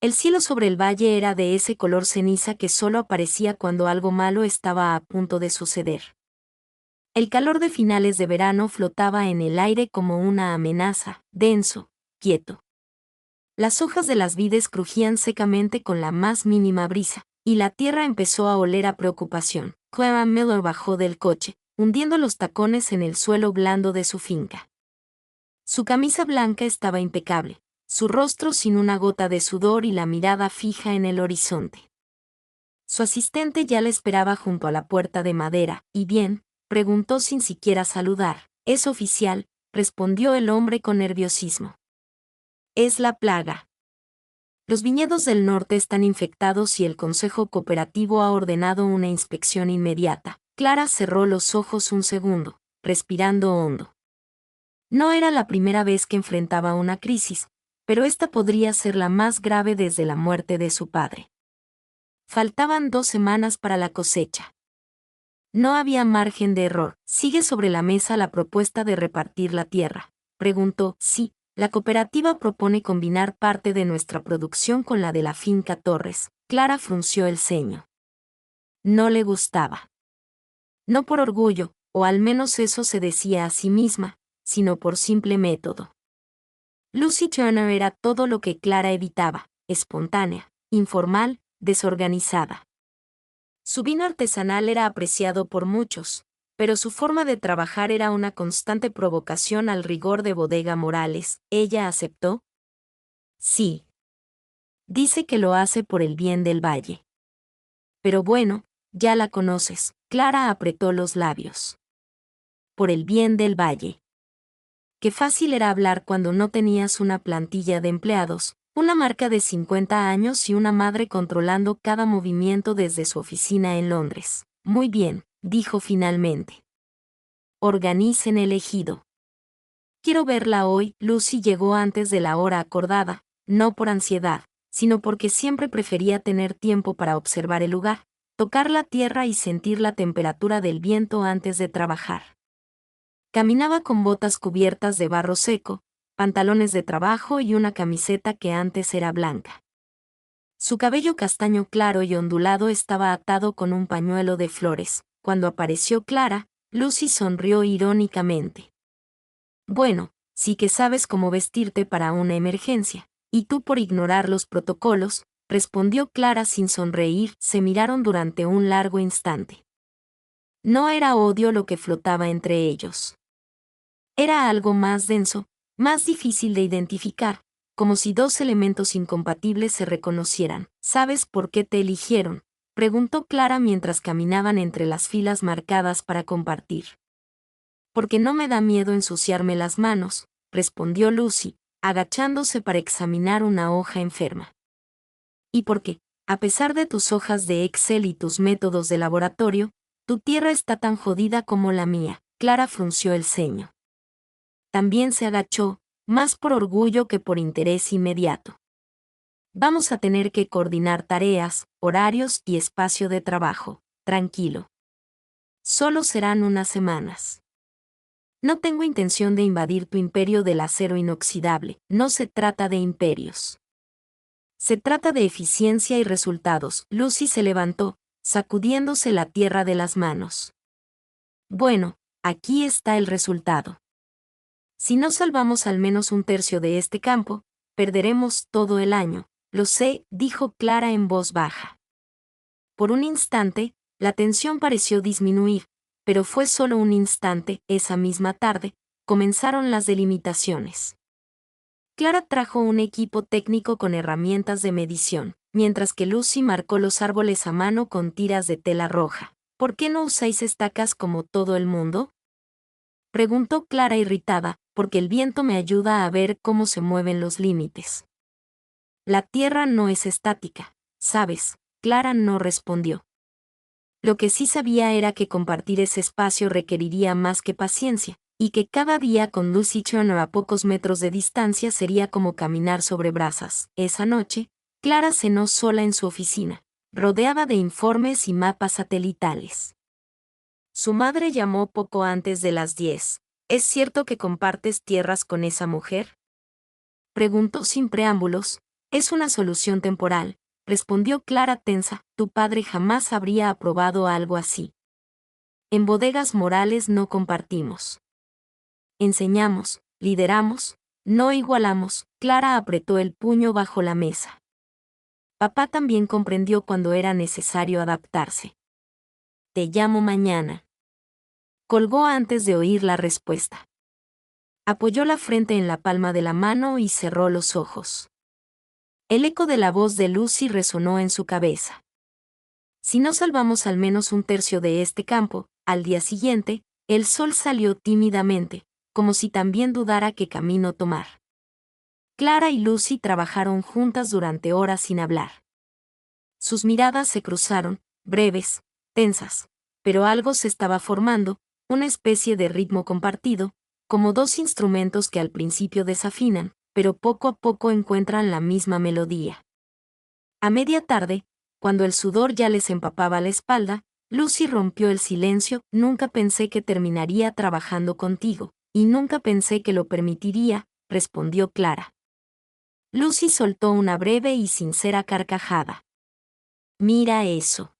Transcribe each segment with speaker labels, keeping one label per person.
Speaker 1: El cielo sobre el valle era de ese color ceniza que solo aparecía cuando algo malo estaba a punto de suceder. El calor de finales de verano flotaba en el aire como una amenaza, denso, quieto. Las hojas de las vides crujían secamente con la más mínima brisa, y la tierra empezó a oler a preocupación. Clement Miller bajó del coche, hundiendo los tacones en el suelo blando de su finca. Su camisa blanca estaba impecable, su rostro sin una gota de sudor y la mirada fija en el horizonte. Su asistente ya le esperaba junto a la puerta de madera, y bien, preguntó sin siquiera saludar. «¿Es oficial?», respondió el hombre con nerviosismo. «Es la plaga. Los viñedos del norte están infectados y el Consejo Cooperativo ha ordenado una inspección inmediata». Clara cerró los ojos un segundo, respirando hondo. No era la primera vez que enfrentaba una crisis, pero esta podría ser la más grave desde la muerte de su padre. Faltaban 2 semanas para la cosecha. No había margen de error. ¿Sigue sobre la mesa la propuesta de repartir la tierra?, preguntó. Sí, la cooperativa propone combinar parte de nuestra producción con la de la finca Torres. Clara frunció el ceño. No le gustaba. No por orgullo, o al menos eso se decía a sí misma, sino por simple método. Lucy Turner era todo lo que Clara evitaba: espontánea, informal, desorganizada. Su vino artesanal era apreciado por muchos, pero su forma de trabajar era una constante provocación al rigor de Bodega Morales. ¿Ella aceptó? Sí. Dice que lo hace por el bien del valle. Pero bueno, ya la conoces. Clara apretó los labios. Por el bien del valle. Qué fácil era hablar cuando no tenías una plantilla de empleados, una marca de 50 años y una madre controlando cada movimiento desde su oficina en Londres. Muy bien, dijo finalmente. Organicen el ejido. Quiero verla hoy. Lucy llegó antes de la hora acordada, no por ansiedad, sino porque siempre prefería tener tiempo para observar el lugar, tocar la tierra y sentir la temperatura del viento antes de trabajar. Caminaba con botas cubiertas de barro seco, pantalones de trabajo y una camiseta que antes era blanca. Su cabello castaño claro y ondulado estaba atado con un pañuelo de flores. Cuando apareció Clara, Lucy sonrió irónicamente. Bueno, sí que sabes cómo vestirte para una emergencia, y tú por ignorar los protocolos, respondió Clara sin sonreír. Se miraron durante un largo instante. No era odio lo que flotaba entre ellos. Era algo más denso, más difícil de identificar, como si 2 elementos incompatibles se reconocieran. ¿Sabes por qué te eligieron?, preguntó Clara mientras caminaban entre las filas marcadas para compartir. Porque no me da miedo ensuciarme las manos, respondió Lucy, agachándose para examinar una hoja enferma. Y porque, a pesar de tus hojas de Excel y tus métodos de laboratorio, tu tierra está tan jodida como la mía. Clara frunció el ceño. También se agachó, más por orgullo que por interés inmediato. Vamos a tener que coordinar tareas, horarios y espacio de trabajo. Tranquilo. Solo serán unas semanas. No tengo intención de invadir tu imperio del acero inoxidable. No se trata de imperios. Se trata de eficiencia y resultados. Lucy se levantó, sacudiéndose la tierra de las manos. Bueno, aquí está el resultado. Si no salvamos al menos 1/3 de este campo, perderemos todo el año. Lo sé, dijo Clara en voz baja. Por un instante, la tensión pareció disminuir, pero fue solo un instante. Esa misma tarde, comenzaron las delimitaciones. Clara trajo un equipo técnico con herramientas de medición, mientras que Lucy marcó los árboles a mano con tiras de tela roja. ¿Por qué no usáis estacas como todo el mundo?, preguntó Clara irritada. Porque el viento me ayuda a ver cómo se mueven los límites. La tierra no es estática, ¿sabes? Clara no respondió. Lo que sí sabía era que compartir ese espacio requeriría más que paciencia, y que cada día con Lucy Turner a pocos metros de distancia sería como caminar sobre brasas. Esa noche, Clara cenó sola en su oficina, rodeada de informes y mapas satelitales. Su madre llamó poco antes de las 10. ¿Es cierto que compartes tierras con esa mujer?, preguntó sin preámbulos, Es una solución temporal, respondió Clara tensa. Tu padre jamás habría aprobado algo así. En Bodegas Morales no compartimos. Enseñamos, lideramos, no igualamos. Clara apretó el puño bajo la mesa. Papá también comprendió cuando era necesario adaptarse. Te llamo mañana. Colgó antes de oír la respuesta. Apoyó la frente en la palma de la mano y cerró los ojos. El eco de la voz de Lucy resonó en su cabeza. Si no salvamos al menos un tercio de este campo, al día siguiente, el sol salió tímidamente, como si también dudara qué camino tomar. Clara y Lucy trabajaron juntas durante horas sin hablar. Sus miradas se cruzaron, breves, tensas, pero algo se estaba formando, una especie de ritmo compartido, como dos instrumentos que al principio desafinan, pero poco a poco encuentran la misma melodía. A media tarde, cuando el sudor ya les empapaba la espalda, Lucy rompió el silencio. Nunca pensé que terminaría trabajando contigo, y nunca pensé que lo permitiría, respondió Clara. Lucy soltó una breve y sincera carcajada. Mira eso.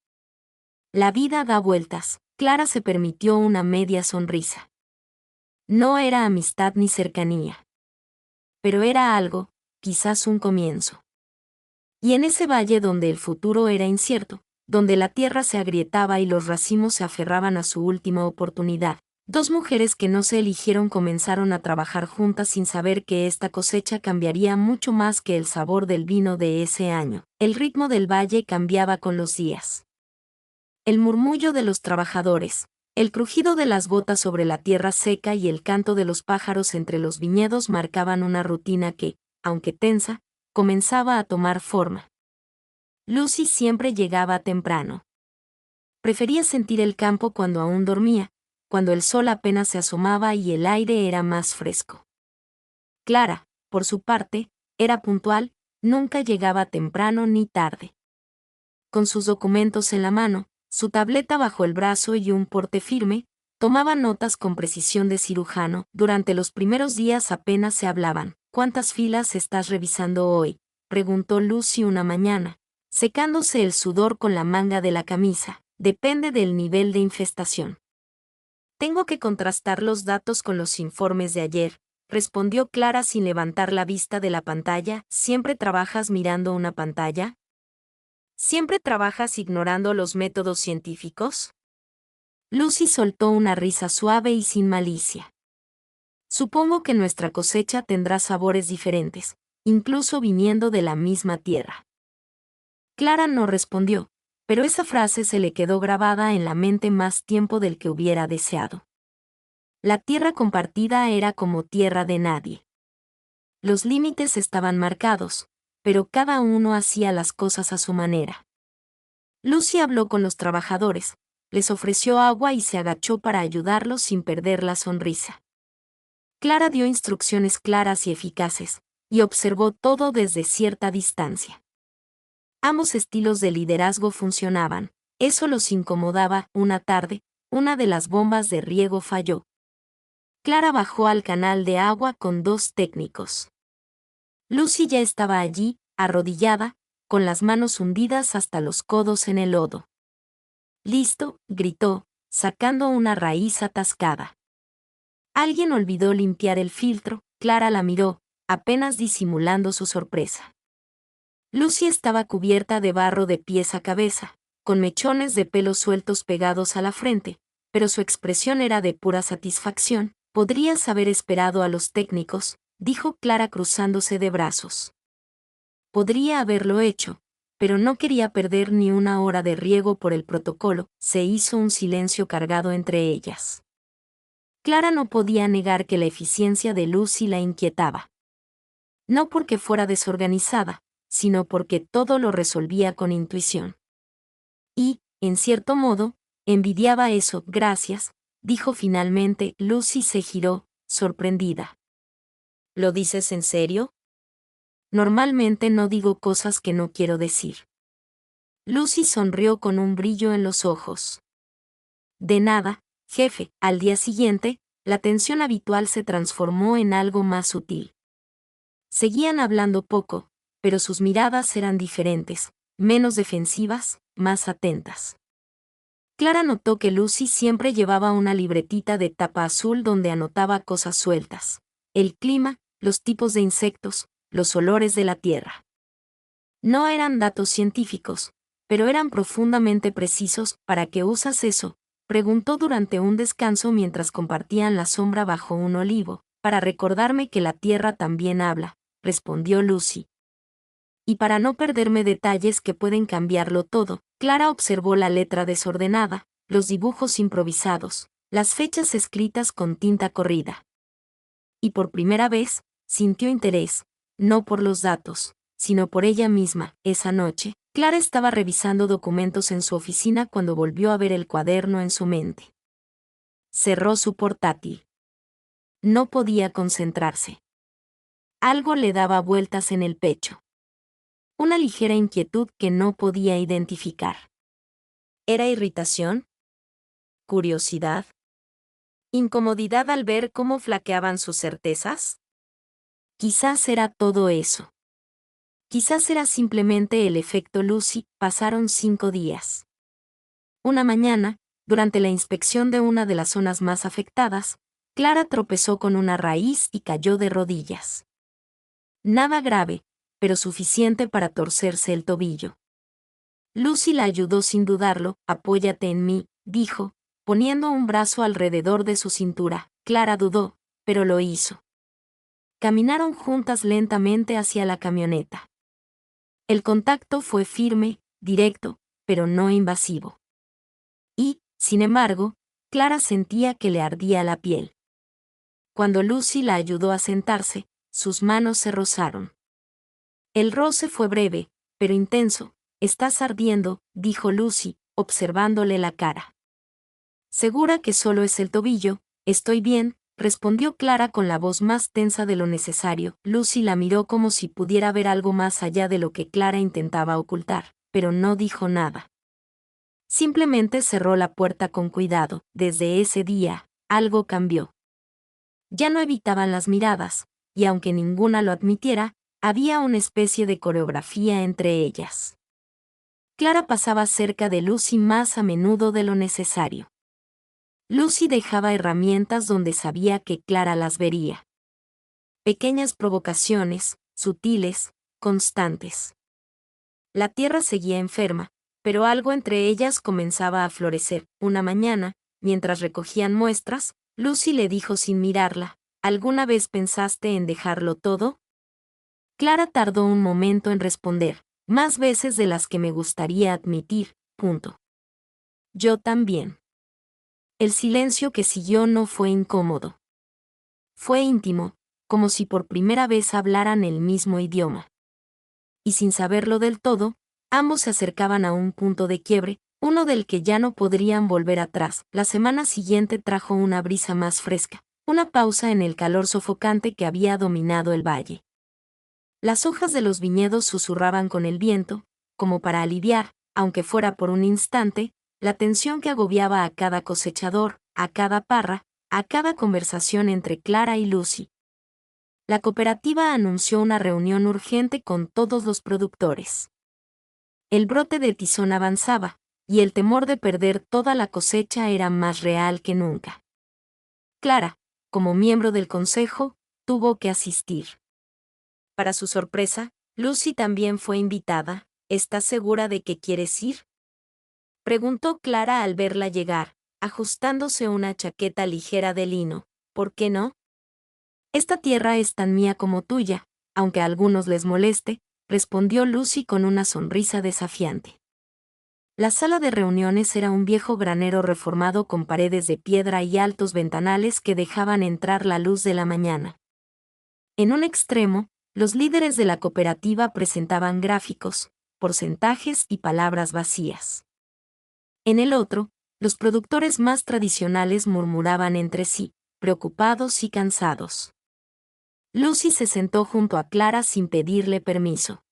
Speaker 1: La vida da vueltas. Clara se permitió una media sonrisa. No era amistad ni cercanía. Pero era algo, quizás un comienzo. Y en ese valle donde el futuro era incierto, donde la tierra se agrietaba y los racimos se aferraban a su última oportunidad, dos mujeres que no se eligieron comenzaron a trabajar juntas sin saber que esta cosecha cambiaría mucho más que el sabor del vino de ese año. El ritmo del valle cambiaba con los días. El murmullo de los trabajadores, el crujido de las botas sobre la tierra seca y el canto de los pájaros entre los viñedos marcaban una rutina que, aunque tensa, comenzaba a tomar forma. Lucy siempre llegaba temprano. Prefería sentir el campo cuando aún dormía, cuando el sol apenas se asomaba y el aire era más fresco. Clara, por su parte, era puntual, nunca llegaba temprano ni tarde. Con sus documentos en la mano, su tableta bajo el brazo y un porte firme, tomaba notas con precisión de cirujano. Durante los primeros días apenas se hablaban. ¿Cuántas filas estás revisando hoy?, preguntó Lucy una mañana, secándose el sudor con la manga de la camisa. Depende del nivel de infestación. Tengo que contrastar los datos con los informes de ayer, respondió Clara sin levantar la vista de la pantalla. ¿Siempre trabajas mirando una pantalla? ¿Siempre trabajas ignorando los métodos científicos? Lucy soltó una risa suave y sin malicia. Supongo que nuestra cosecha tendrá sabores diferentes, incluso viniendo de la misma tierra. Clara no respondió, pero esa frase se le quedó grabada en la mente más tiempo del que hubiera deseado. La tierra compartida era como tierra de nadie. Los límites estaban marcados, pero cada uno hacía las cosas a su manera. Lucy habló con los trabajadores, les ofreció agua y se agachó para ayudarlos sin perder la sonrisa. Clara dio instrucciones claras y eficaces, y observó todo desde cierta distancia. Ambos estilos de liderazgo funcionaban, eso los incomodaba. Una tarde, una de las bombas de riego falló. Clara bajó al canal de agua con dos técnicos. Lucy ya estaba allí, arrodillada, con las manos hundidas hasta los codos en el lodo. «Listo», gritó, sacando una raíz atascada. Alguien olvidó limpiar el filtro. Clara la miró, apenas disimulando su sorpresa. Lucy estaba cubierta de barro de pies a cabeza, con mechones de pelo sueltos pegados a la frente, pero su expresión era de pura satisfacción. «Podrías haber esperado a los técnicos», dijo Clara cruzándose de brazos. Podría haberlo hecho, pero no quería perder ni una hora de riego por el protocolo. Se hizo un silencio cargado entre ellas. Clara no podía negar que la eficiencia de Lucy la inquietaba. No porque fuera desorganizada, sino porque todo lo resolvía con intuición. Y, en cierto modo, envidiaba eso. «Gracias», dijo finalmente. Lucy se giró, sorprendida. «¿Lo dices en serio?» «Normalmente no digo cosas que no quiero decir». Lucy sonrió con un brillo en los ojos. «De nada, jefe». Al día siguiente, la tensión habitual se transformó en algo más sutil. Seguían hablando poco, pero sus miradas eran diferentes, menos defensivas, más atentas. Clara notó que Lucy siempre llevaba una libretita de tapa azul donde anotaba cosas sueltas: el clima, los tipos de insectos, los olores de la tierra. No eran datos científicos, pero eran profundamente precisos. ¿Para qué usas eso?, preguntó durante un descanso mientras compartían la sombra bajo un olivo. Para recordarme que la tierra también habla, respondió Lucy. Y para no perderme detalles que pueden cambiarlo todo. Clara observó la letra desordenada, los dibujos improvisados, las fechas escritas con tinta corrida. Y por primera vez, sintió interés, no por los datos, sino por ella misma. Esa noche, Clara estaba revisando documentos en su oficina cuando volvió a ver el cuaderno en su mente. Cerró su portátil. No podía concentrarse. Algo le daba vueltas en el pecho. Una ligera inquietud que no podía identificar. ¿Era irritación? ¿Curiosidad? ¿Incomodidad al ver cómo flaqueaban sus certezas? Quizás era todo eso. Quizás era simplemente el efecto Lucy. Pasaron 5 días. Una mañana, durante la inspección de una de las zonas más afectadas, Clara tropezó con una raíz y cayó de rodillas. Nada grave, pero suficiente para torcerse el tobillo. Lucy la ayudó sin dudarlo. Apóyate en mí, dijo, poniendo un brazo alrededor de su cintura. Clara dudó, pero lo hizo. Caminaron juntas lentamente hacia la camioneta. El contacto fue firme, directo, pero no invasivo. Y, sin embargo, Clara sentía que le ardía la piel. Cuando Lucy la ayudó a sentarse, sus manos se rozaron. El roce fue breve, pero intenso. Estás ardiendo, dijo Lucy, observándole la cara. ¿Segura que solo es el tobillo? Estoy bien, respondió Clara con la voz más tensa de lo necesario. Lucy la miró como si pudiera ver algo más allá de lo que Clara intentaba ocultar, pero no dijo nada. Simplemente cerró la puerta con cuidado. Desde ese día, algo cambió. Ya no evitaban las miradas, y aunque ninguna lo admitiera, había una especie de coreografía entre ellas. Clara pasaba cerca de Lucy más a menudo de lo necesario. Lucy dejaba herramientas donde sabía que Clara las vería. Pequeñas provocaciones, sutiles, constantes. La tierra seguía enferma, pero algo entre ellas comenzaba a florecer. Una mañana, mientras recogían muestras, Lucy le dijo sin mirarla: ¿alguna vez pensaste en dejarlo todo? Clara tardó un momento en responder: más veces de las que me gustaría admitir. Yo también. El silencio que siguió no fue incómodo. Fue íntimo, como si por primera vez hablaran el mismo idioma. Y sin saberlo del todo, ambos se acercaban a un punto de quiebre, uno del que ya no podrían volver atrás. La semana siguiente trajo una brisa más fresca, una pausa en el calor sofocante que había dominado el valle. Las hojas de los viñedos susurraban con el viento, como para aliviar, aunque fuera por un instante, la tensión que agobiaba a cada cosechador, a cada parra, a cada conversación entre Clara y Lucy. La cooperativa anunció una reunión urgente con todos los productores. El brote de tizón avanzaba, y el temor de perder toda la cosecha era más real que nunca. Clara, como miembro del consejo, tuvo que asistir. Para su sorpresa, Lucy también fue invitada. ¿Estás segura de que quieres ir?, preguntó Clara al verla llegar, ajustándose una chaqueta ligera de lino. ¿Por qué no? Esta tierra es tan mía como tuya, aunque a algunos les moleste, respondió Lucy con una sonrisa desafiante. La sala de reuniones era un viejo granero reformado con paredes de piedra y altos ventanales que dejaban entrar la luz de la mañana. En un extremo, los líderes de la cooperativa presentaban gráficos, porcentajes y palabras vacías. En el otro, los productores más tradicionales murmuraban entre sí, preocupados y cansados. Lucy se sentó junto a Clara sin pedirle permiso.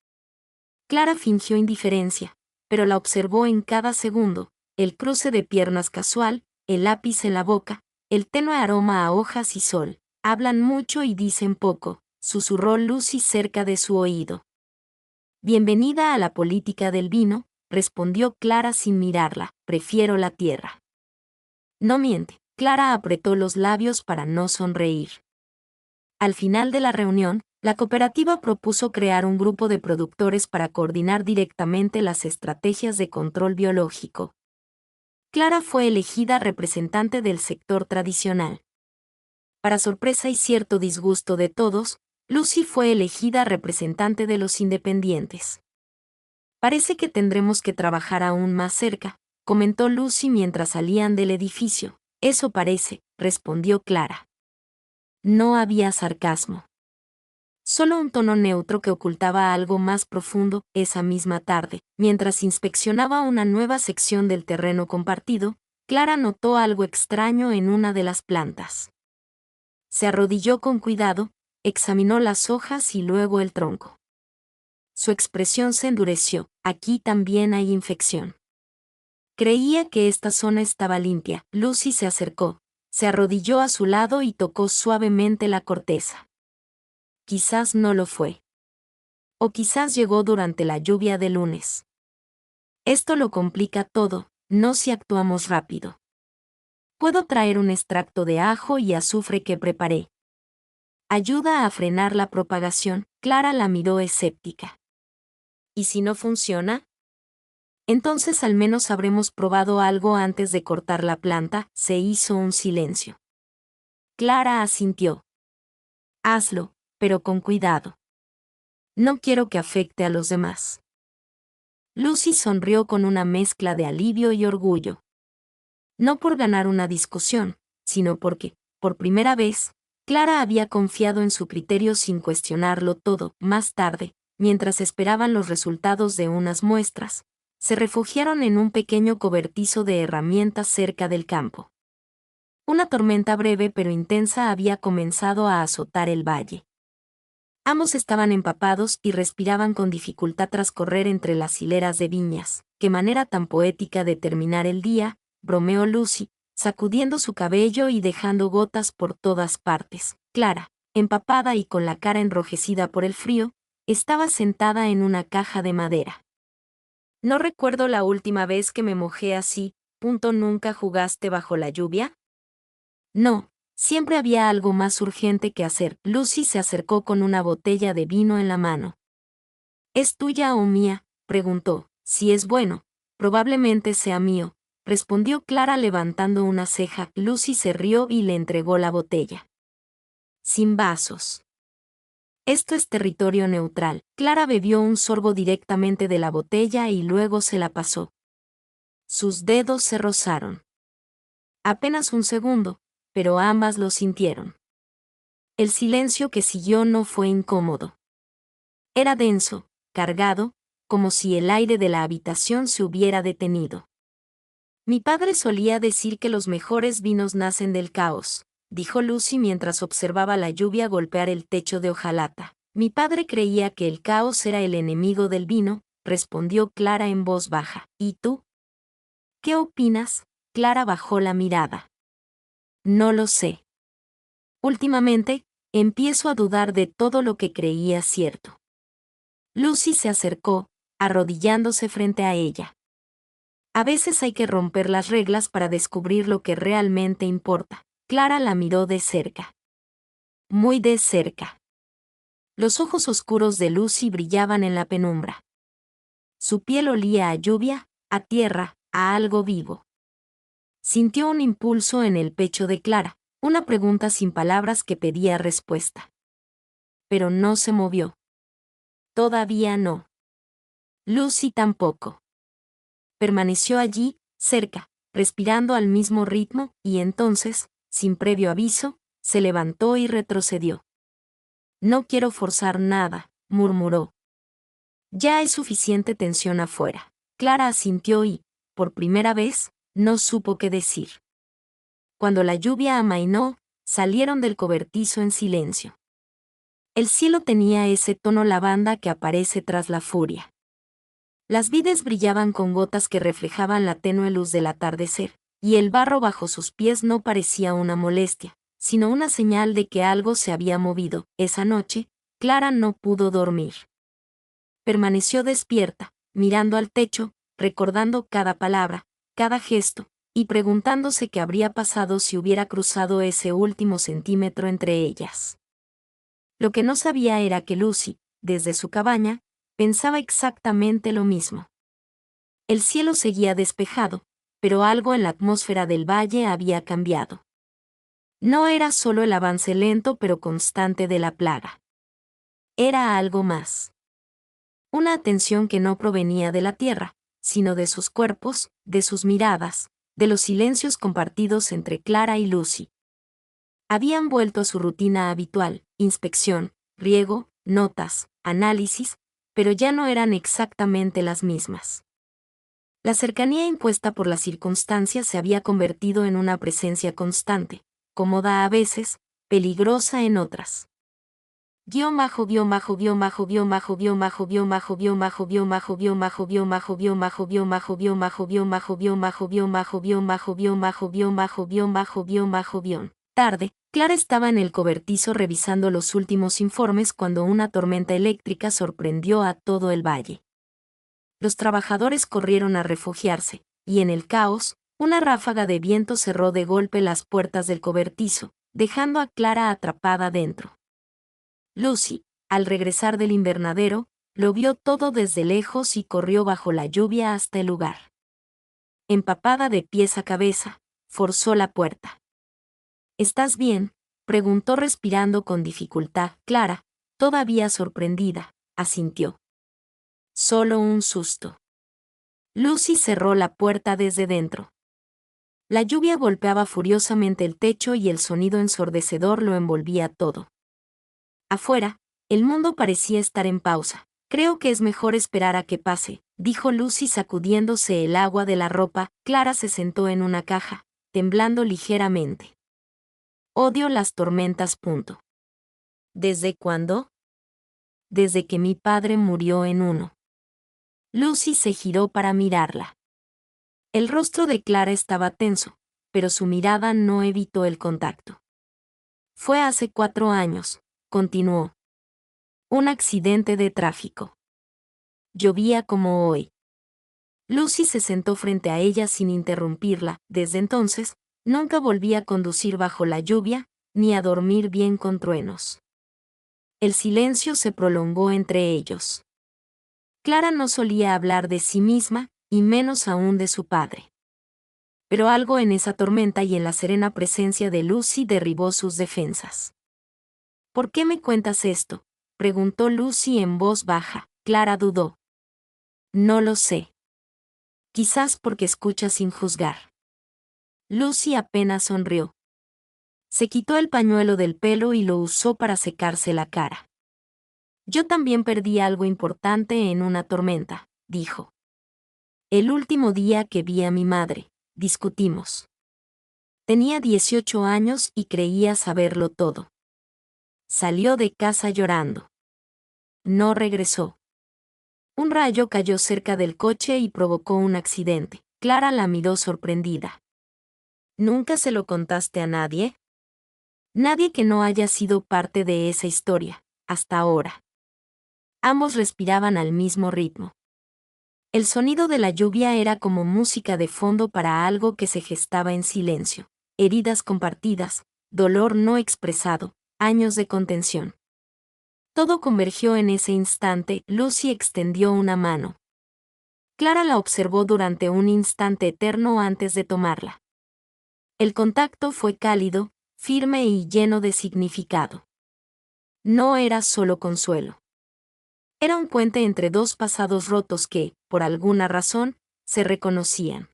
Speaker 1: Clara fingió indiferencia, pero la observó en cada segundo: el cruce de piernas casual, el lápiz en la boca, el tenue aroma a hojas y sol. Hablan mucho y dicen poco, susurró Lucy cerca de su oído. Bienvenida a la política del vino, respondió Clara sin mirarla, prefiero la tierra. No miente, Clara apretó los labios para no sonreír. Al final de la reunión, la cooperativa propuso crear un grupo de productores para coordinar directamente las estrategias de control biológico. Clara fue elegida representante del sector tradicional. Para sorpresa y cierto disgusto de todos, Lucy fue elegida representante de los independientes. Parece que tendremos que trabajar aún más cerca, comentó Lucy mientras salían del edificio. Eso parece, respondió Clara. No había sarcasmo. Solo un tono neutro que ocultaba algo más profundo. Esa misma tarde, mientras inspeccionaba una nueva sección del terreno compartido, Clara notó algo extraño en una de las plantas. Se arrodilló con cuidado, examinó las hojas y luego el tronco. Su expresión se endureció. Aquí también hay infección. Creía que esta zona estaba limpia. Lucy se acercó, se arrodilló a su lado y tocó suavemente la corteza. Quizás no lo fue. O quizás llegó durante la lluvia de lunes. Esto lo complica todo, no si actuamos rápido. Puedo traer un extracto de ajo y azufre que preparé. Ayuda a frenar la propagación. Clara la miró escéptica. ¿Y si no funciona? Entonces al menos habremos probado algo antes de cortar la planta. Se hizo un silencio. Clara asintió. Hazlo, pero con cuidado. No quiero que afecte a los demás. Lucy sonrió con una mezcla de alivio y orgullo. No por ganar una discusión, sino porque, por primera vez, Clara había confiado en su criterio sin cuestionarlo todo. Más tarde, mientras esperaban los resultados de unas muestras, se refugiaron en un pequeño cobertizo de herramientas cerca del campo. Una tormenta breve pero intensa había comenzado a azotar el valle. Ambos estaban empapados y respiraban con dificultad tras correr entre las hileras de viñas. ¡Qué manera tan poética de terminar el día!, bromeó Lucy, sacudiendo su cabello y dejando gotas por todas partes. Clara, empapada y con la cara enrojecida por el frío, estaba sentada en una caja de madera. No recuerdo la última vez que me mojé así. ¿Nunca jugaste bajo la lluvia? No, siempre había algo más urgente que hacer. Lucy se acercó con una botella de vino en la mano. ¿Es tuya o mía?, preguntó. Si es bueno, probablemente sea mío, respondió Clara levantando una ceja. Lucy se rió y le entregó la botella. Sin vasos. Esto es territorio neutral. Clara bebió un sorbo directamente de la botella y luego se la pasó. Sus dedos se rozaron. Apenas un segundo, pero ambas lo sintieron. El silencio que siguió no fue incómodo. Era denso, cargado, como si el aire de la habitación se hubiera detenido. Mi padre solía decir que los mejores vinos nacen del caos, dijo Lucy mientras observaba la lluvia golpear el techo de hojalata. Mi padre creía que el caos era el enemigo del vino, respondió Clara en voz baja. ¿Y tú? ¿Qué opinas? Clara bajó la mirada. No lo sé. Últimamente, empiezo a dudar de todo lo que creía cierto. Lucy se acercó, arrodillándose frente a ella. A veces hay que romper las reglas para descubrir lo que realmente importa. Clara la miró de cerca. Muy de cerca. Los ojos oscuros de Lucy brillaban en la penumbra. Su piel olía a lluvia, a tierra, a algo vivo. Sintió un impulso en el pecho de Clara, una pregunta sin palabras que pedía respuesta. Pero no se movió. Todavía no. Lucy tampoco. Permaneció allí, cerca, respirando al mismo ritmo, y entonces, sin previo aviso, se levantó y retrocedió. No quiero forzar nada, murmuró. Ya hay suficiente tensión afuera. Clara asintió y, por primera vez, no supo qué decir. Cuando la lluvia amainó, salieron del cobertizo en silencio. El cielo tenía ese tono lavanda que aparece tras la furia. Las vides brillaban con gotas que reflejaban la tenue luz del atardecer, y el barro bajo sus pies no parecía una molestia, sino una señal de que algo se había movido. Esa noche, Clara no pudo dormir. Permaneció despierta, mirando al techo, recordando cada palabra, cada gesto, y preguntándose qué habría pasado si hubiera cruzado ese último centímetro entre ellas. Lo que no sabía era que Lucy, desde su cabaña, pensaba exactamente lo mismo. El cielo seguía despejado, pero algo en la atmósfera del valle había cambiado. No era solo el avance lento pero constante de la plaga. Era algo más. Una atención que no provenía de la tierra, sino de sus cuerpos, de sus miradas, de los silencios compartidos entre Clara y Lucy. Habían vuelto a su rutina habitual, inspección, riego, notas, análisis, pero ya no eran exactamente las mismas. La cercanía impuesta por las circunstancias se había convertido en una presencia constante, cómoda a veces, peligrosa en otras. Tarde, Clara estaba en el cobertizo revisando los últimos informes cuando una tormenta eléctrica sorprendió a todo el valle. Los trabajadores corrieron a refugiarse, y en el caos, una ráfaga de viento cerró de golpe las puertas del cobertizo, dejando a Clara atrapada dentro. Lucy, al regresar del invernadero, lo vio todo desde lejos y corrió bajo la lluvia hasta el lugar. Empapada de pies a cabeza, forzó la puerta. ¿Estás bien?, preguntó respirando con dificultad. Clara, todavía sorprendida, asintió. Solo un susto. Lucy cerró la puerta desde dentro. La lluvia golpeaba furiosamente el techo y el sonido ensordecedor lo envolvía todo. Afuera, el mundo parecía estar en pausa. Creo que es mejor esperar a que pase, dijo Lucy sacudiéndose el agua de la ropa. Clara se sentó en una caja, temblando ligeramente. Odio las tormentas. ¿Desde cuándo? Desde que mi padre murió en uno. Lucy se giró para mirarla. El rostro de Clara estaba tenso, pero su mirada no evitó el contacto. Fue hace 4 años, continuó. Un accidente de tráfico. Llovía como hoy. Lucy se sentó frente a ella sin interrumpirla. Desde entonces, nunca volví a conducir bajo la lluvia, ni a dormir bien con truenos. El silencio se prolongó entre ellos. Clara no solía hablar de sí misma, y menos aún de su padre. Pero algo en esa tormenta y en la serena presencia de Lucy derribó sus defensas. ¿Por qué me cuentas esto?, preguntó Lucy en voz baja. Clara dudó. No lo sé. Quizás porque escucha sin juzgar. Lucy apenas sonrió. Se quitó el pañuelo del pelo y lo usó para secarse la cara. Yo también perdí algo importante en una tormenta, dijo. El último día que vi a mi madre, discutimos. Tenía 18 años y creía saberlo todo. Salió de casa llorando. No regresó. Un rayo cayó cerca del coche y provocó un accidente. Clara la miró sorprendida. ¿Nunca se lo contaste a nadie? Nadie que no haya sido parte de esa historia, hasta ahora. Ambos respiraban al mismo ritmo. El sonido de la lluvia era como música de fondo para algo que se gestaba en silencio. Heridas compartidas, dolor no expresado, años de contención. Todo convergió en ese instante. Lucy extendió una mano. Clara la observó durante un instante eterno antes de tomarla. El contacto fue cálido, firme y lleno de significado. No era solo consuelo. Era un puente entre dos pasados rotos que, por alguna razón, se reconocían.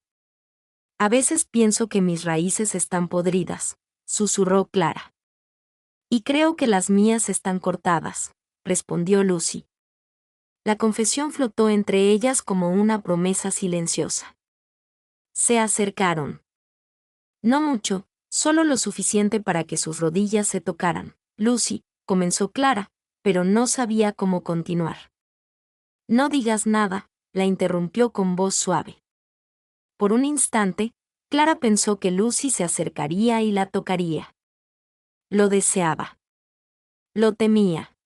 Speaker 1: A veces pienso que mis raíces están podridas, susurró Clara. Y creo que las mías están cortadas, respondió Lucy. La confesión flotó entre ellas como una promesa silenciosa. Se acercaron. No mucho, solo lo suficiente para que sus rodillas se tocaran. Lucy, comenzó Clara, pero no sabía cómo continuar. No digas nada, la interrumpió con voz suave. Por un instante, Clara pensó que Lucy se acercaría y la tocaría. Lo deseaba. Lo temía.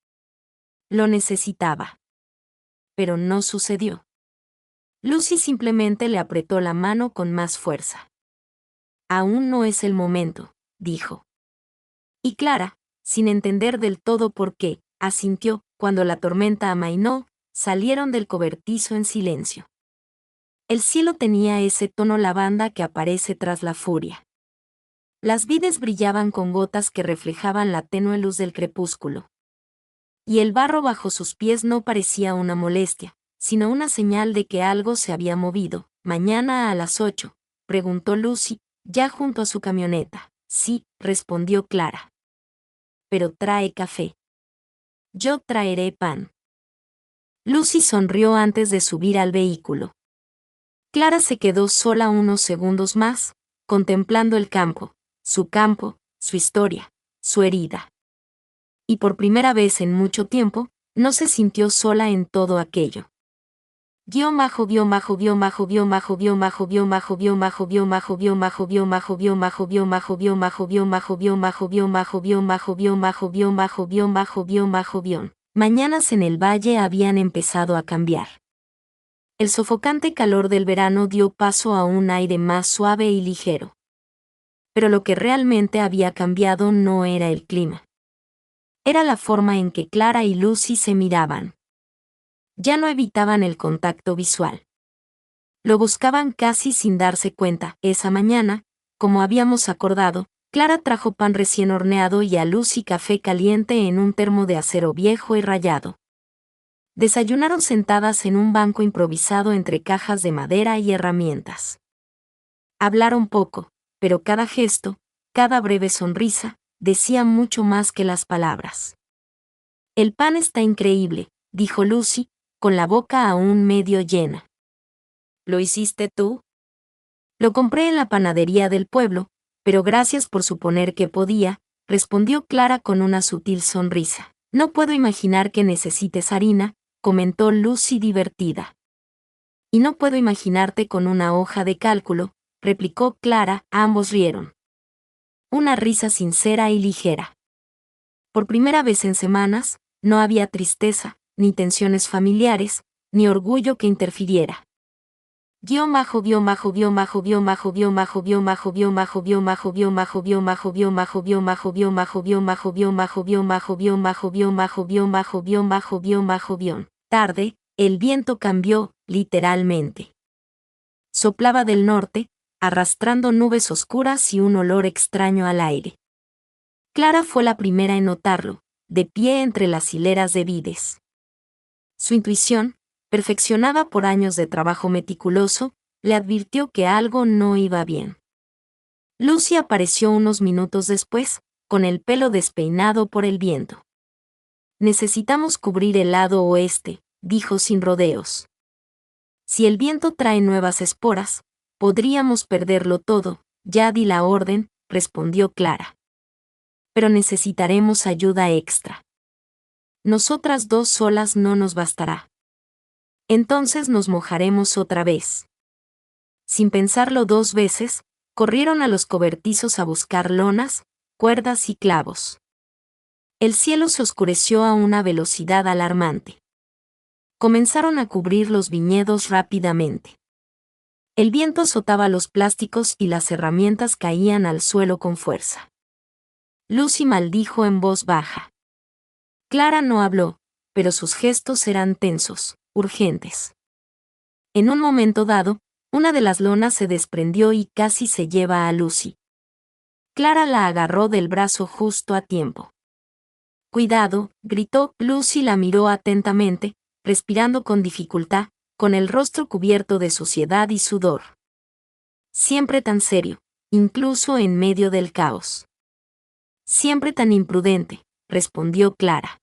Speaker 1: Lo necesitaba. pero no sucedió. Lucy simplemente le apretó la mano con más fuerza. Aún no es el momento, dijo. Y Clara, sin entender del todo por qué, asintió. Cuando la tormenta amainó, salieron del cobertizo en silencio. El cielo tenía ese tono lavanda que aparece tras la furia. Las vides brillaban con gotas que reflejaban la tenue luz del crepúsculo. Y el barro bajo sus pies no parecía una molestia, sino una señal de que algo se había movido. «¿Mañana a las 8?» preguntó Lucy, ya junto a su camioneta. «Sí», respondió Clara. «Pero trae café». «Yo traeré pan». Lucy sonrió antes de subir al vehículo. Clara se quedó sola unos segundos más, contemplando el campo, su historia, su herida. Y por primera vez en mucho tiempo, no se sintió sola en todo aquello. Mañanas en el valle habían empezado a cambiar. El sofocante calor del verano dio paso a un aire más suave y ligero. Pero lo que realmente había cambiado no era el clima. Era la forma en que Clara y Lucy se miraban. Ya no evitaban el contacto visual. Lo buscaban casi sin darse cuenta. Esa mañana, como habíamos acordado, Clara trajo pan recién horneado y a Lucy café caliente en un termo de acero viejo y rayado. Desayunaron sentadas en un banco improvisado entre cajas de madera y herramientas. Hablaron poco, pero cada gesto, cada breve sonrisa, decía mucho más que las palabras. «El pan está increíble», dijo Lucy, con la boca aún medio llena. «¿Lo hiciste tú?» «Lo compré en la panadería del pueblo, pero gracias por suponer que podía», respondió Clara con una sutil sonrisa. «No puedo imaginar que necesites harina», comentó Lucy divertida. «Y no puedo imaginarte con una hoja de cálculo», replicó Clara. Ambos rieron. Una risa sincera y ligera. Por primera vez en semanas, no había tristeza, ni tensiones familiares, ni orgullo que interfiriera. Tarde, el viento cambió, literalmente. Soplaba del norte, arrastrando nubes oscuras y un olor extraño al aire. Clara fue la primera en notarlo, de pie entre las hileras de vides. Su intuición, perfeccionada por años de trabajo meticuloso, le advirtió que algo no iba bien. Lucy apareció unos minutos después, con el pelo despeinado por el viento. «Necesitamos cubrir el lado oeste», dijo sin rodeos. «Si el viento trae nuevas esporas, podríamos perderlo todo». «Ya di la orden», respondió Clara. «Pero necesitaremos ayuda extra. Nosotras dos solas no nos bastará. Entonces nos mojaremos otra vez». Sin pensarlo dos veces, corrieron a los cobertizos a buscar lonas, cuerdas y clavos. El cielo se oscureció a una velocidad alarmante. Comenzaron a cubrir los viñedos rápidamente. El viento azotaba los plásticos y las herramientas caían al suelo con fuerza. Lucy maldijo en voz baja. Clara no habló, pero sus gestos eran tensos, urgentes. En un momento dado, una de las lonas se desprendió y casi se lleva a Lucy. Clara la agarró del brazo justo a tiempo. «Cuidado», gritó. Lucy la miró atentamente, respirando con dificultad, con el rostro cubierto de suciedad y sudor. Siempre tan serio, incluso en medio del caos. «Siempre tan imprudente», respondió Clara.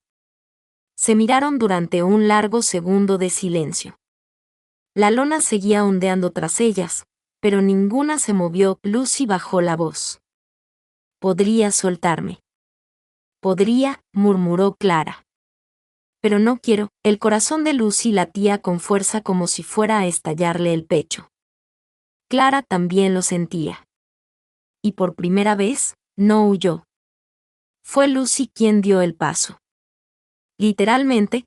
Speaker 1: Se miraron durante un largo segundo de silencio. La lona seguía ondeando tras ellas, pero ninguna se movió. Lucy bajó la voz. «Podría soltarme». «Podría», murmuró Clara. «Pero no quiero». El corazón de Lucy latía con fuerza como si fuera a estallarle el pecho. Clara también lo sentía. Y por primera vez, no huyó. Fue Lucy quien dio el paso. Literalmente,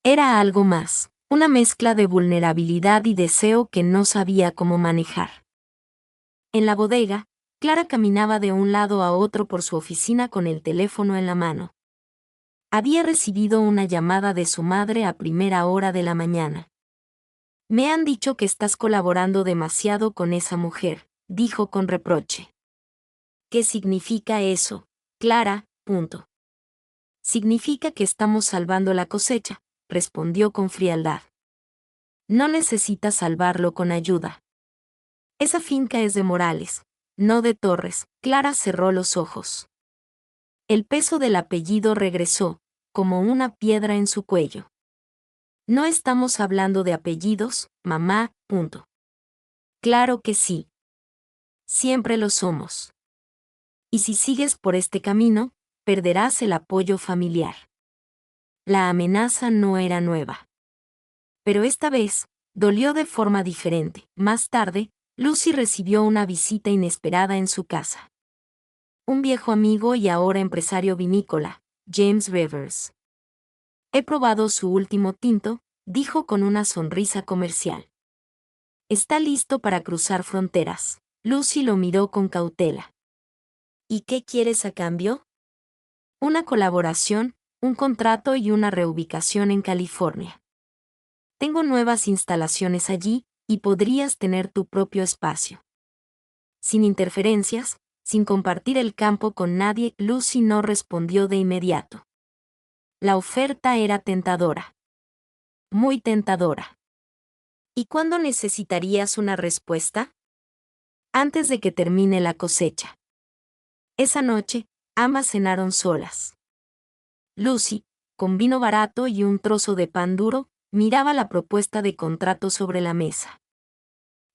Speaker 1: Era algo más, una mezcla de vulnerabilidad y deseo que no sabía cómo manejar. En la bodega, Clara caminaba de un lado a otro por su oficina con el teléfono en la mano. Había recibido una llamada de su madre a primera hora de la mañana. Me han dicho que estás colaborando demasiado con esa mujer, dijo con reproche. ¿Qué significa eso, Clara? Punto. Significa que estamos salvando la cosecha, respondió con frialdad. No necesitas salvarlo con ayuda. Esa finca es de Morales, no de Torres. Clara cerró los ojos. El peso del apellido regresó, como una piedra en su cuello. No estamos hablando de apellidos, mamá. Punto. Claro que sí. Siempre lo somos. Y si sigues por este camino, perderás el apoyo familiar. La amenaza no era nueva. Pero esta vez, dolió de forma diferente. Más tarde, Lucy recibió una visita inesperada en su casa. Un viejo amigo y ahora empresario vinícola, James Rivers. He probado su último tinto, dijo con una sonrisa comercial. Está listo para cruzar fronteras. Lucy lo miró con cautela. ¿Y qué quieres a cambio? Una colaboración, un contrato y una reubicación en California. Tengo nuevas instalaciones allí, y podrías tener tu propio espacio. Sin interferencias, sin compartir el campo con nadie, Lucy no respondió de inmediato. La oferta era tentadora. Muy tentadora. ¿Y cuándo necesitarías una respuesta? Antes de que termine la cosecha. Esa noche, ambas cenaron solas. Lucy, con vino barato y un trozo de pan duro, miraba la propuesta de contrato sobre la mesa.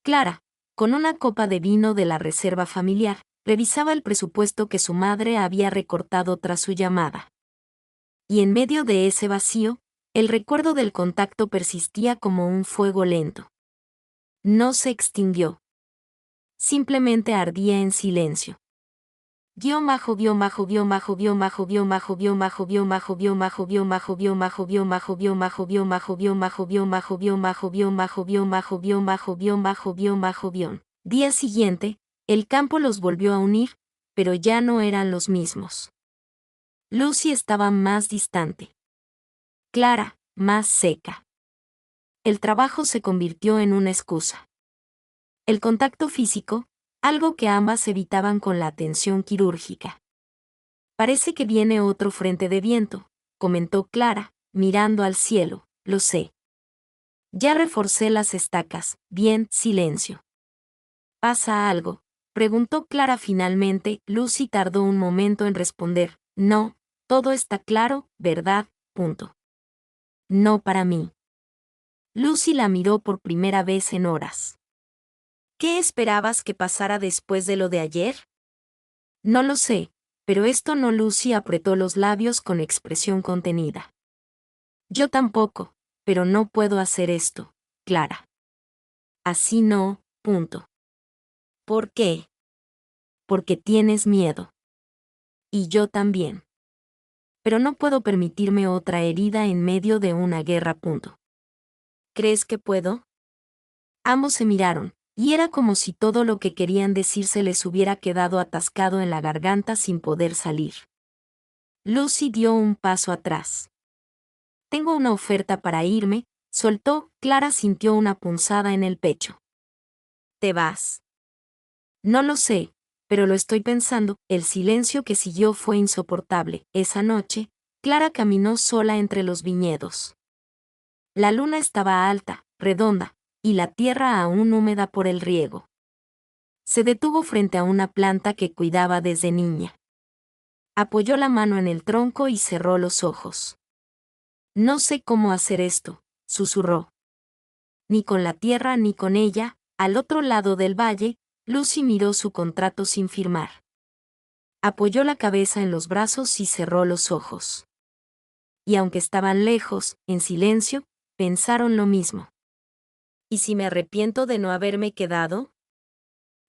Speaker 1: Clara, con una copa de vino de la reserva familiar, revisaba el presupuesto que su madre había recortado tras su llamada. Y en medio de ese vacío, el recuerdo del contacto persistía como un fuego lento. No se extinguió. Simplemente ardía en silencio. Día siguiente, el campo los volvió a unir, pero ya no eran los mismos. Lucy estaba más distante. Clara, más seca. El trabajo se convirtió en una excusa. El contacto físico, algo que ambas evitaban con la atención quirúrgica. Parece que viene otro frente de viento, comentó Clara, mirando al cielo. Lo sé. Ya reforcé las estacas. Bien, silencio. ¿Pasa algo?, preguntó Clara finalmente. Lucy tardó un momento en responder. No, todo está claro, ¿verdad? Punto. No para mí. Lucy la miró por primera vez en horas. ¿Qué esperabas que pasara después de lo de ayer? No lo sé, pero esto no. Lucy apretó los labios con expresión contenida. Yo tampoco, pero no puedo hacer esto, Clara. Así no, punto. ¿Por qué? Porque tienes miedo. Y yo también. Pero no puedo permitirme otra herida en medio de una guerra. Punto. ¿Crees que puedo? Ambos se miraron, y era como si todo lo que querían decirse les hubiera quedado atascado en la garganta sin poder salir. Lucy dio un paso atrás. Tengo una oferta para irme, soltó. Clara sintió una punzada en el pecho. ¿Te vas? No lo sé, pero lo estoy pensando. El silencio que siguió fue insoportable. Esa noche, Clara caminó sola entre los viñedos. La luna estaba alta, redonda, y la tierra aún húmeda por el riego. Se detuvo frente a una planta que cuidaba desde niña. Apoyó la mano en el tronco y cerró los ojos. No sé cómo hacer esto, susurró. Ni con la tierra ni con ella. Al otro lado del valle, Lucy miró su contrato sin firmar. Apoyó la cabeza en los brazos y cerró los ojos. Y aunque estaban lejos, en silencio, pensaron lo mismo. ¿Y si me arrepiento de no haberme quedado?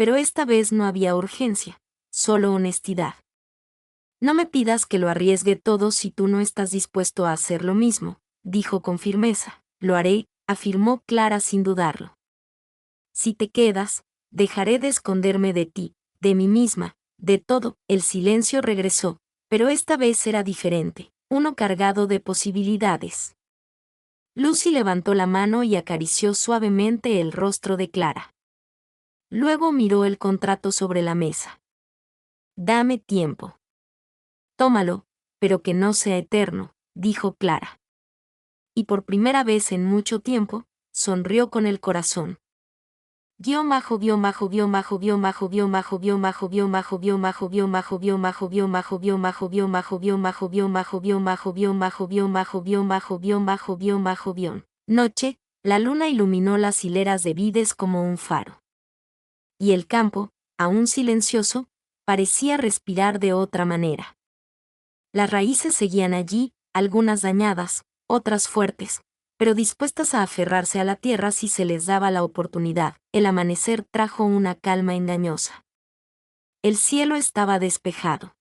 Speaker 1: Pero esta vez no había urgencia, solo honestidad. No me pidas que lo arriesgue todo si tú no estás dispuesto a hacer lo mismo, dijo con firmeza. Lo haré, afirmó Clara sin dudarlo. Si te quedas, dejaré de esconderme de ti, de mí misma, de todo. El silencio regresó, pero esta vez era diferente, uno cargado de posibilidades. Lucy levantó la mano y acarició suavemente el rostro de Clara. Luego miró el contrato sobre la mesa. Dame tiempo. Tómalo, pero que no sea eterno, dijo Clara. Y por primera vez en mucho tiempo, sonrió con el corazón. Noche, la luna iluminó las hileras de vides como un faro. Y el campo, aún silencioso, parecía respirar de otra manera. Las raíces seguían allí, algunas dañadas, otras fuertes, pero dispuestas a aferrarse a la tierra si se les daba la oportunidad. El amanecer trajo una calma engañosa. El cielo estaba despejado.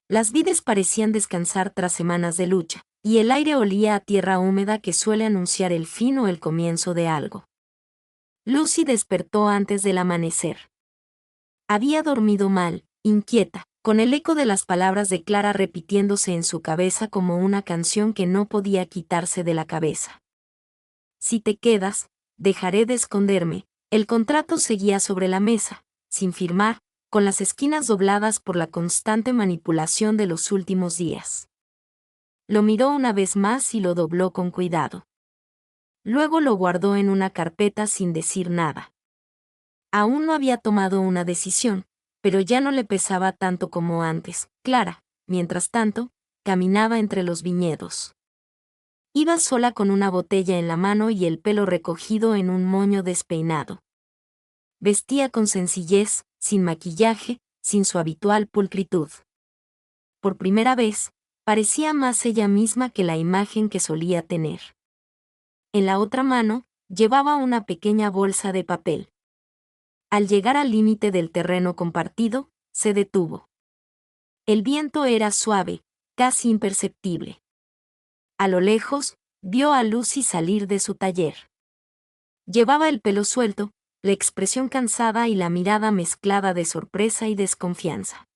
Speaker 1: Las vides parecían descansar tras semanas de lucha, y el aire olía a tierra húmeda que suele anunciar el fin o el comienzo de algo. Lucy despertó antes del amanecer. Había dormido mal, inquieta, con el eco de las palabras de Clara repitiéndose en su cabeza como una canción que no podía quitarse de la cabeza. Si te quedas, dejaré de esconderme. El contrato seguía sobre la mesa, sin firmar, con las esquinas dobladas por la constante manipulación de los últimos días. Lo miró una vez más y lo dobló con cuidado. Luego lo guardó en una carpeta sin decir nada. Aún no había tomado una decisión, pero ya no le pesaba tanto como antes. Clara, mientras tanto, caminaba entre los viñedos. Iba sola con una botella en la mano y el pelo recogido en un moño despeinado. Vestía con sencillez, sin maquillaje, sin su habitual pulcritud. Por primera vez, parecía más ella misma que la imagen que solía tener. En la otra mano, llevaba una pequeña bolsa de papel. Al llegar al límite del terreno compartido, se detuvo. El viento era suave, casi imperceptible. A lo lejos, vio a Lucy salir de su taller. Llevaba el pelo suelto, la expresión cansada y la mirada mezclada de sorpresa y desconfianza.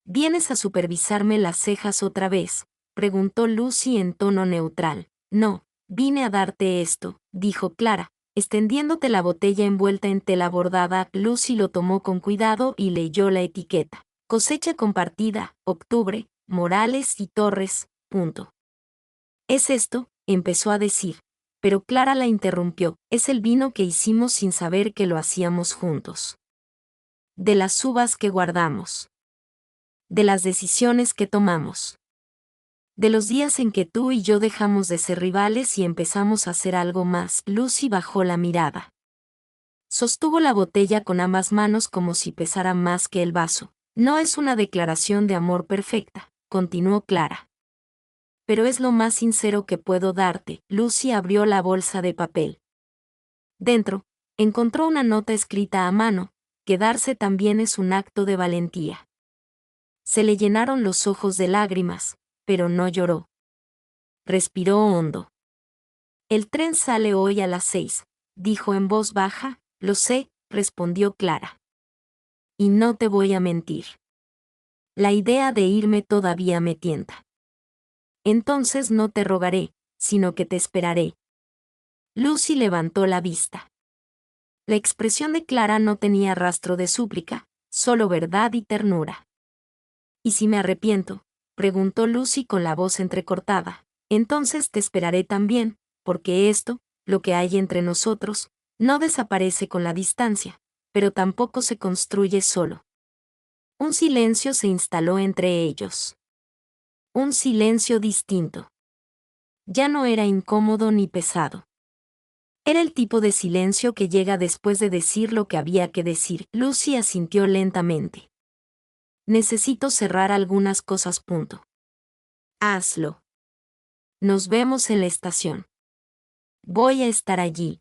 Speaker 1: ¿Vienes a supervisarme las cejas otra vez?, preguntó Lucy en tono neutral. No, vine a darte esto, dijo Clara, extendiéndote la botella envuelta en tela bordada. Lucy lo tomó con cuidado y leyó la etiqueta. Cosecha compartida, octubre, Morales y Torres, punto. ¿Es esto?, empezó a decir, pero Clara la interrumpió. Es el vino que hicimos sin saber que lo hacíamos juntos. De las uvas que guardamos. De las decisiones que tomamos. De los días en que tú y yo dejamos de ser rivales y empezamos a hacer algo más. Lucy bajó la mirada. Sostuvo la botella con ambas manos como si pesara más que el vaso. No es una declaración de amor perfecta, continuó Clara. Pero es lo más sincero que puedo darte. Lucy abrió la bolsa de papel. Dentro, encontró una nota escrita a mano. Quedarse también es un acto de valentía. Se le llenaron los ojos de lágrimas, pero no lloró. Respiró hondo. El tren sale hoy a las 6, dijo en voz baja. Lo sé, respondió Clara. Y no te voy a mentir. La idea de irme todavía me tienta. Entonces no te rogaré, sino que te esperaré. Lucy levantó la vista. La expresión de Clara no tenía rastro de súplica, solo verdad y ternura. ¿Y si me arrepiento?, preguntó Lucy con la voz entrecortada. Entonces te esperaré también, porque esto, lo que hay entre nosotros, no desaparece con la distancia, pero tampoco se construye solo. Un silencio se instaló entre ellos. Un silencio distinto. Ya no era incómodo ni pesado. Era el tipo de silencio que llega después de decir lo que había que decir. Lucy asintió lentamente. Necesito cerrar algunas cosas. Hazlo. Nos vemos en la estación. Voy a estar allí.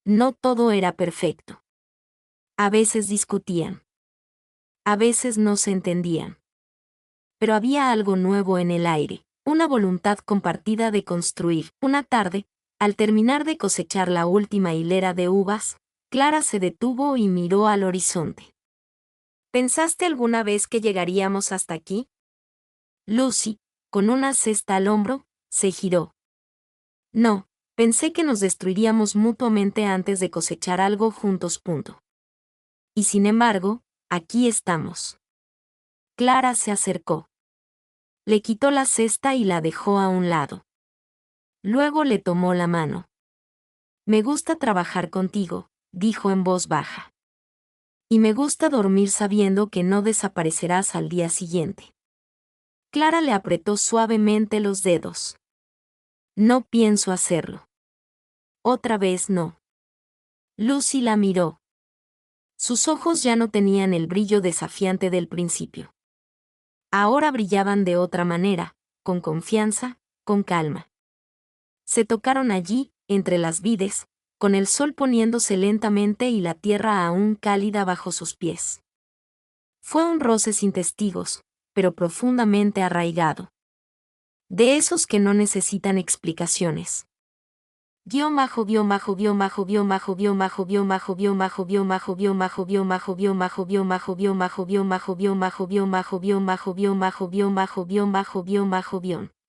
Speaker 1: No todo era perfecto. A veces discutían. A veces no se entendían. Pero había algo nuevo en el aire, una voluntad compartida de construir. Una tarde, al terminar de cosechar la última hilera de uvas, Clara se detuvo y miró al horizonte. ¿Pensaste alguna vez que llegaríamos hasta aquí? Lucy, con una cesta al hombro, se giró. No, pensé que nos destruiríamos mutuamente antes de cosechar algo juntos. Y sin embargo, aquí estamos. Clara se acercó. Le quitó la cesta y la dejó a un lado. Luego le tomó la mano. Me gusta trabajar contigo, dijo en voz baja. Y me gusta dormir sabiendo que no desaparecerás al día siguiente. Clara le apretó suavemente los dedos. No pienso hacerlo. Otra vez no. Lucy la miró. Sus ojos ya no tenían el brillo desafiante del principio. Ahora brillaban de otra manera, con confianza, con calma. Se tocaron allí, entre las vides, con el sol poniéndose lentamente y la tierra aún cálida bajo sus pies. Fue un roce sin testigos, pero profundamente arraigado. De esos que no necesitan explicaciones.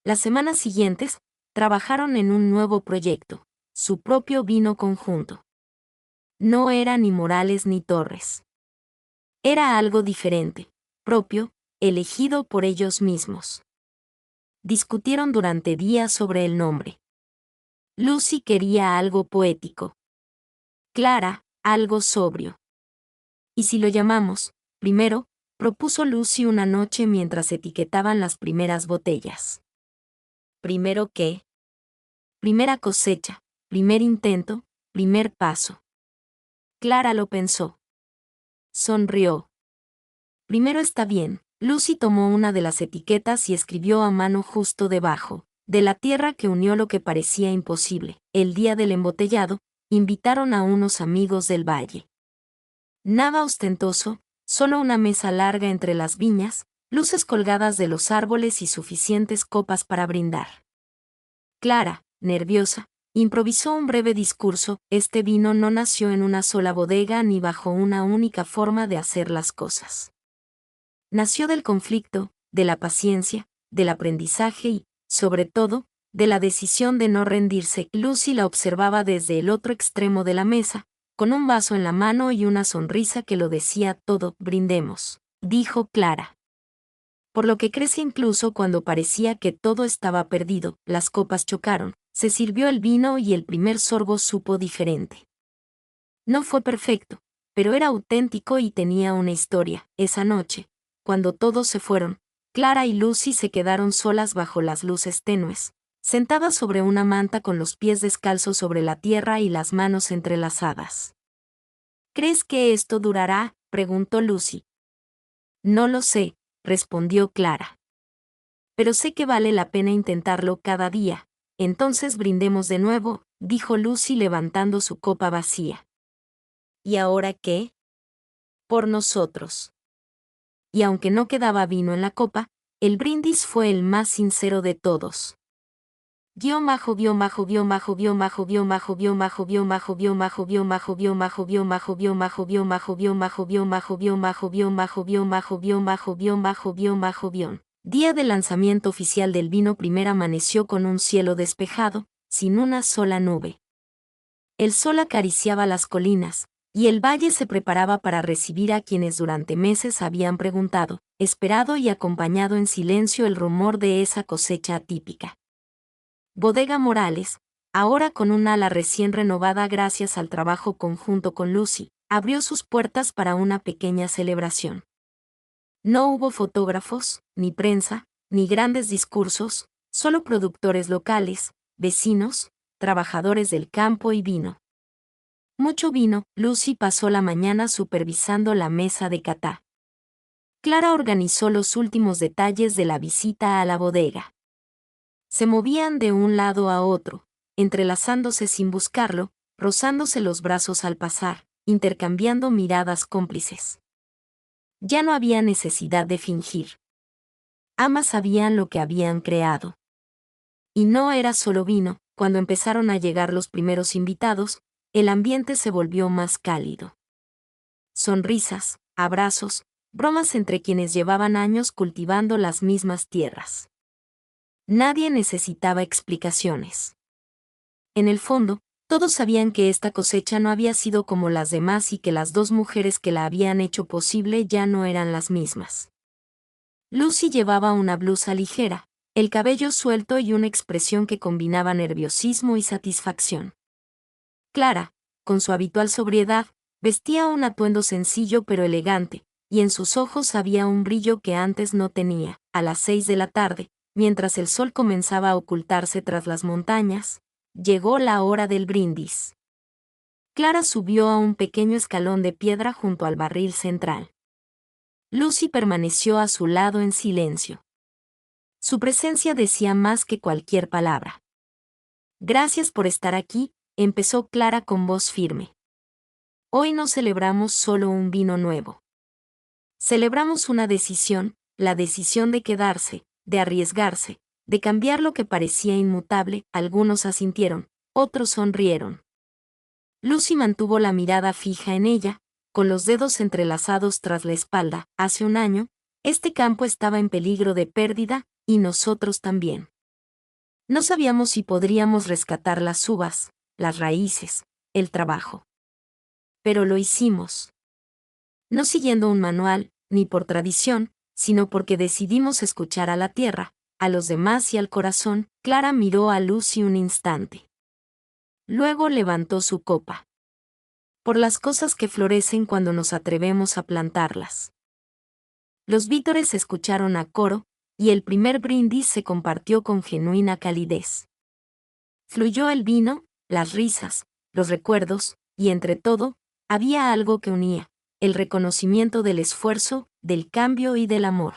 Speaker 1: Las semanas siguientes, trabajaron en un nuevo proyecto, su propio vino conjunto. No era ni Morales ni Torres. Era algo diferente, propio, elegido por ellos mismos. Discutieron durante días sobre el nombre. Lucy quería algo poético. Clara, algo sobrio. ¿Y si lo llamamos? Primero, propuso Lucy una noche mientras etiquetaban las primeras botellas. ¿Primero qué? Primera cosecha, primer intento, primer paso. Clara lo pensó. Sonrió. Primero está bien. Lucy tomó una de las etiquetas y escribió a mano justo debajo, de la tierra que unió lo que parecía imposible. El día del embotellado, invitaron a unos amigos del valle. Nada ostentoso, solo una mesa larga entre las viñas, luces colgadas de los árboles y suficientes copas para brindar. Clara, nerviosa, improvisó un breve discurso. Este vino no nació en una sola bodega ni bajo una única forma de hacer las cosas. Nació del conflicto, de la paciencia, del aprendizaje y, sobre todo, de la decisión de no rendirse. Lucy la observaba desde el otro extremo de la mesa, con un vaso en la mano y una sonrisa que lo decía todo. Brindemos, dijo Clara. Por lo que crece incluso cuando parecía que todo estaba perdido, las copas chocaron, se sirvió el vino y el primer sorbo supo diferente. No fue perfecto, pero era auténtico y tenía una historia. Esa noche, cuando todos se fueron, Clara y Lucy se quedaron solas bajo las luces tenues, sentadas sobre una manta con los pies descalzos sobre la tierra y las manos entrelazadas. ¿Crees que esto durará?, preguntó Lucy. No lo sé, respondió Clara. Pero sé que vale la pena intentarlo cada día. Entonces brindemos de nuevo, dijo Lucy levantando su copa vacía. ¿Y ahora qué? Por nosotros. Y aunque no quedaba vino en la copa, el brindis fue el más sincero de todos. Día del lanzamiento oficial del vino. Primer amaneció con un cielo despejado, sin una sola nube. El sol acariciaba las colinas, y el valle se preparaba para recibir a quienes durante meses habían preguntado, esperado y acompañado en silencio el rumor de esa cosecha atípica. Bodega Morales, ahora con un ala recién renovada gracias al trabajo conjunto con Lucy, abrió sus puertas para una pequeña celebración. No hubo fotógrafos, ni prensa, ni grandes discursos, solo productores locales, vecinos, trabajadores del campo y vino. Mucho vino. Lucy pasó la mañana supervisando la mesa de catá. Clara organizó los últimos detalles de la visita a la bodega. Se movían de un lado a otro, entrelazándose sin buscarlo, rozándose los brazos al pasar, intercambiando miradas cómplices. Ya no había necesidad de fingir. Ambas sabían lo que habían creado. Y no era solo vino. Cuando empezaron a llegar los primeros invitados, el ambiente se volvió más cálido. Sonrisas, abrazos, bromas entre quienes llevaban años cultivando las mismas tierras. Nadie necesitaba explicaciones. En el fondo, todos sabían que esta cosecha no había sido como las demás y que las dos mujeres que la habían hecho posible ya no eran las mismas. Lucy llevaba una blusa ligera, el cabello suelto y una expresión que combinaba nerviosismo y satisfacción. Clara, con su habitual sobriedad, vestía un atuendo sencillo pero elegante, y en sus ojos había un brillo que antes no tenía. A las 6 de la tarde, mientras el sol comenzaba a ocultarse tras las montañas, llegó la hora del brindis. Clara subió a un pequeño escalón de piedra junto al barril central. Lucy permaneció a su lado en silencio. Su presencia decía más que cualquier palabra. Gracias por estar aquí, empezó Clara con voz firme. Hoy no celebramos solo un vino nuevo. Celebramos una decisión, la decisión de quedarse, de arriesgarse, de cambiar lo que parecía inmutable. Algunos asintieron, otros sonrieron. Lucy mantuvo la mirada fija en ella, con los dedos entrelazados tras la espalda. Hace un año, este campo estaba en peligro de pérdida, y nosotros también. No sabíamos si podríamos rescatar las uvas, las raíces, el trabajo. Pero lo hicimos. No siguiendo un manual, ni por tradición, sino porque decidimos escuchar a la tierra, a los demás y al corazón. Clara miró a Lucy un instante. Luego levantó su copa. Por las cosas que florecen cuando nos atrevemos a plantarlas. Los vítores se escucharon a coro, y el primer brindis se compartió con genuina calidez. Fluyó el vino, las risas, los recuerdos, y entre todo, había algo que unía, el reconocimiento del esfuerzo, del cambio y del amor.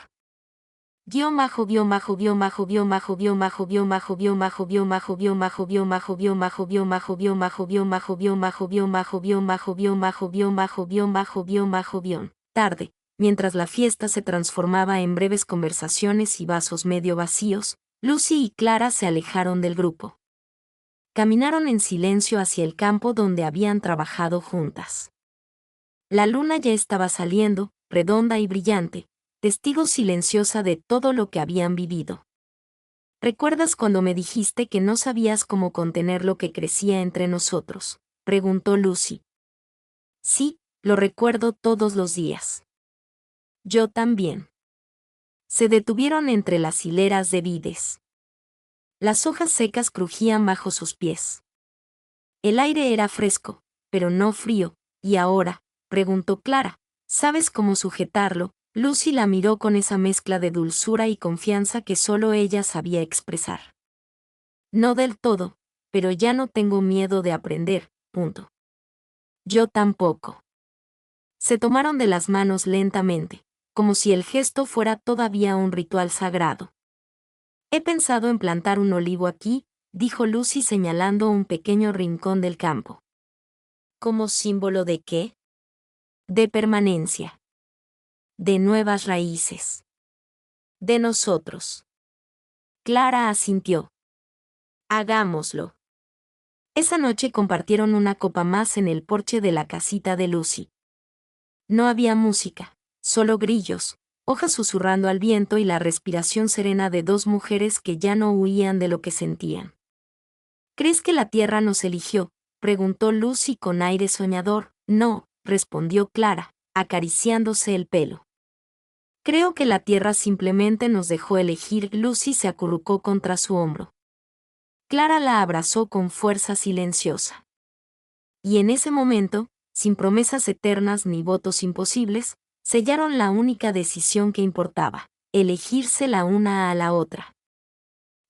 Speaker 1: Tarde, mientras la fiesta se transformaba en breves conversaciones y vasos medio vacíos, Lucy y Clara se alejaron del grupo. Caminaron en silencio hacia el campo donde habían trabajado juntas. La luna ya estaba saliendo, redonda y brillante, testigo silenciosa de todo lo que habían vivido. ¿Recuerdas cuando me dijiste que no sabías cómo contener lo que crecía entre nosotros?, preguntó Lucy. Sí, lo recuerdo todos los días. Yo también. Se detuvieron entre las hileras de vides. Las hojas secas crujían bajo sus pies. El aire era fresco, pero no frío, y ahora, preguntó Clara, ¿sabes cómo sujetarlo? Lucy la miró con esa mezcla de dulzura y confianza que solo ella sabía expresar. No del todo, pero ya no tengo miedo de aprender, punto. Yo tampoco. Se tomaron de las manos lentamente, como si el gesto fuera todavía un ritual sagrado. He pensado en plantar un olivo aquí, dijo Lucy señalando un pequeño rincón del campo. ¿Como símbolo de qué? De permanencia. De nuevas raíces. De nosotros. Clara asintió. Hagámoslo. Esa noche compartieron una copa más en el porche de la casita de Lucy. No había música, solo grillos, hojas susurrando al viento y la respiración serena de dos mujeres que ya no huían de lo que sentían. ¿Crees que la tierra nos eligió?, preguntó Lucy con aire soñador. No, respondió Clara, acariciándose el pelo. Creo que la tierra simplemente nos dejó elegir. Lucy se acurrucó contra su hombro. Clara la abrazó con fuerza silenciosa. Y en ese momento, sin promesas eternas ni votos imposibles, sellaron la única decisión que importaba, elegirse la una a la otra.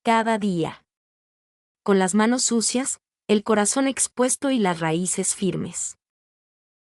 Speaker 1: Cada día. Con las manos sucias, el corazón expuesto y las raíces firmes.